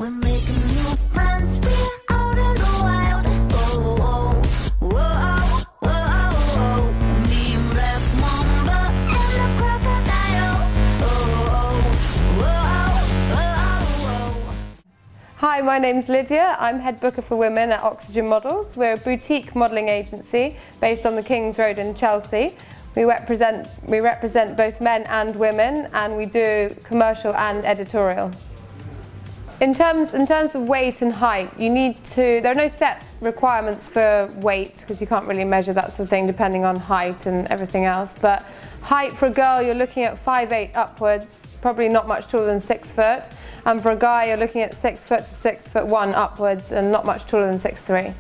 We're making new friends, we're out in the wild. Whoa, whoa, whoa, whoa, whoa. Me and Black Mamba and the crocodile. Whoa, whoa, whoa, whoa. Hi, my name's Lydia. I'm head booker for women at Oxygen Models. We're a boutique modelling agency based on the King's Road in Chelsea. We represent both men and women, and we do commercial and editorial. In terms of weight and height, there are no set requirements for weight because you can't really measure that sort of thing depending on height and everything else. But height for a girl, you're looking at 5'8" upwards, probably not much taller than 6 foot. And for a guy, you're looking at 6 foot to 6'1" upwards and not much taller than 6'3".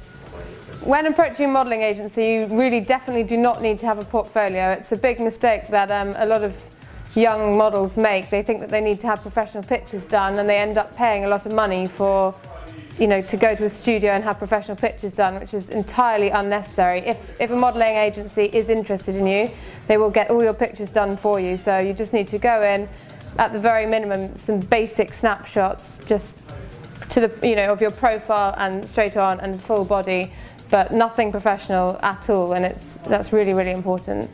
When approaching a modelling agency, you really definitely do not need to have a portfolio. It's a big mistake that a lot of young models make. They think that they need to have professional pictures done, and they end up paying a lot of money for, to go to a studio and have professional pictures done, which is entirely unnecessary. If a modelling agency is interested in you, they will get all your pictures done for you. So you just need to go in, at the very minimum, some basic snapshots, just to the of your profile and straight on and full body, but nothing professional at all, and that's really, really important.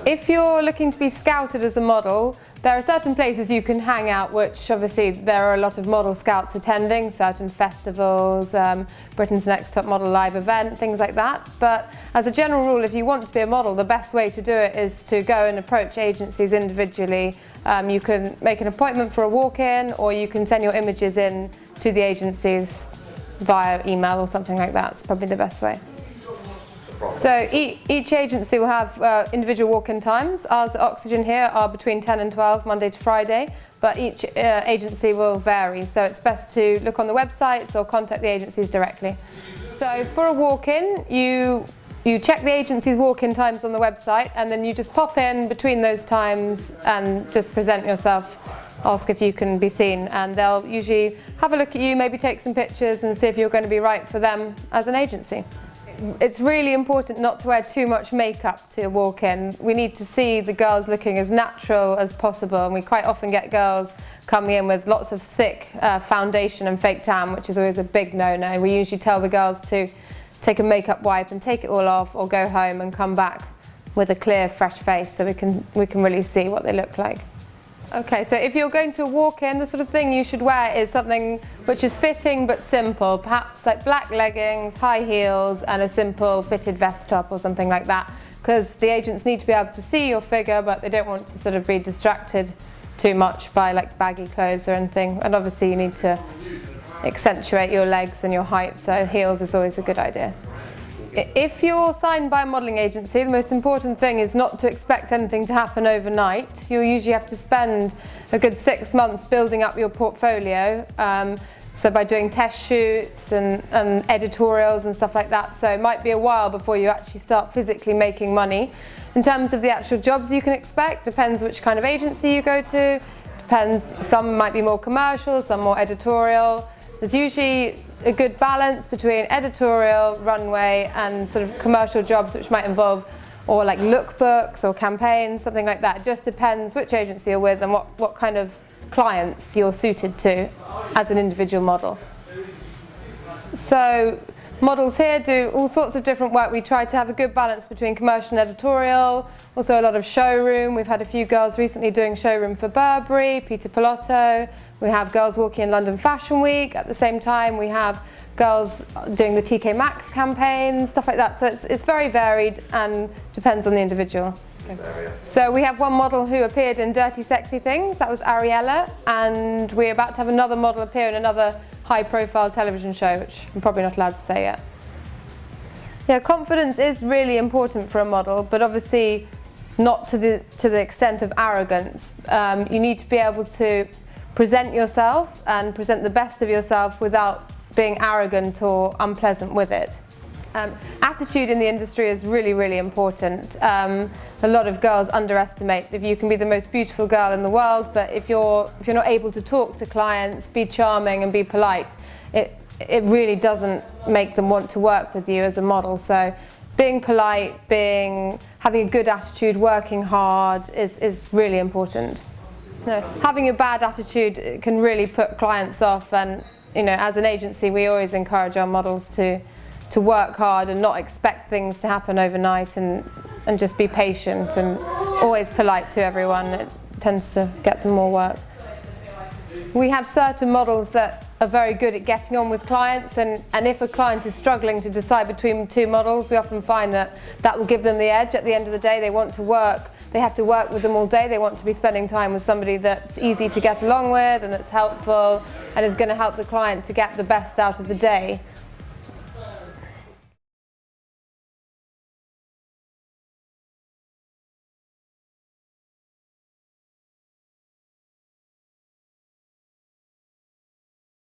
If you're looking to be scouted as a model, there are certain places you can hang out, which obviously there are a lot of model scouts attending, certain festivals, Britain's Next Top Model live event, things like that. But as a general rule, if you want to be a model, the best way to do it is to go and approach agencies individually. You can make an appointment for a walk-in, or you can send your images in to the agencies via email or something like that. It's probably the best way. So each agency will have individual walk-in times. Ours at Oxygen here are between 10 and 12, Monday to Friday, but each agency will vary, so it's best to look on the websites or contact the agencies directly. So for a walk-in, you check the agency's walk-in times on the website, and then you just pop in between those times and just present yourself, ask if you can be seen, and they'll usually have a look at you, maybe take some pictures and see if you're going to be right for them as an agency. It's really important not to wear too much makeup to a walk-in. We need to see the girls looking as natural as possible, and we quite often get girls coming in with lots of thick foundation and fake tan, which is always a big no-no. We usually tell the girls to take a makeup wipe and take it all off, or go home and come back with a clear, fresh face so we can really see what they look like. Okay, so if you're going to a walk-in, the sort of thing you should wear is something which is fitting but simple, perhaps like black leggings, high heels, and a simple fitted vest top or something like that, because the agents need to be able to see your figure, but they don't want to sort of be distracted too much by like baggy clothes or anything. And obviously you need to accentuate your legs and your height, so heels is always a good idea. If you're signed by a modelling agency, the most important thing is not to expect anything to happen overnight. You'll usually have to spend a good 6 months building up your portfolio, so by doing test shoots and editorials and stuff like that. So it might be a while before you actually start physically making money. In terms of the actual jobs you can expect, depends which kind of agency you go to. Depends, some might be more commercial, some more editorial. There's usually a good balance between editorial, runway, and sort of commercial jobs, which might involve or like lookbooks or campaigns, something like that. It just depends which agency you're with and what kind of clients you're suited to as an individual model. So models here do all sorts of different work. We try to have a good balance between commercial and editorial, also a lot of showroom. We've had a few girls recently doing showroom for Burberry, Peter Pilotto. We have girls walking in London Fashion Week at the same time. We have girls doing the TK Maxx campaign, stuff like that. So it's very varied and depends on the individual. Okay. So we have one model who appeared in Dirty Sexy Things, that was Ariella, and we're about to have another model appear in another high-profile television show, which I'm probably not allowed to say yet. Yeah, confidence is really important for a model, but obviously not to the extent of arrogance. You need to be able to present yourself and present the best of yourself without being arrogant or unpleasant with it. Attitude in the industry is really, really important. A lot of girls underestimate if you can be the most beautiful girl in the world, but if you're not able to talk to clients, be charming and be polite, it really doesn't make them want to work with you as a model. So being polite, having a good attitude, working hard is really important. No, having a bad attitude can really put clients off, and as an agency we always encourage our models to work hard and not expect things to happen overnight, and just be patient and always polite to everyone. It tends to get them more work. We have certain models that are very good at getting on with clients, and if a client is struggling to decide between two models, we often find that will give them the edge. At the end of the day, they have to work with them all day. They want to be spending time with somebody that's easy to get along with and that's helpful and is going to help the client to get the best out of the day.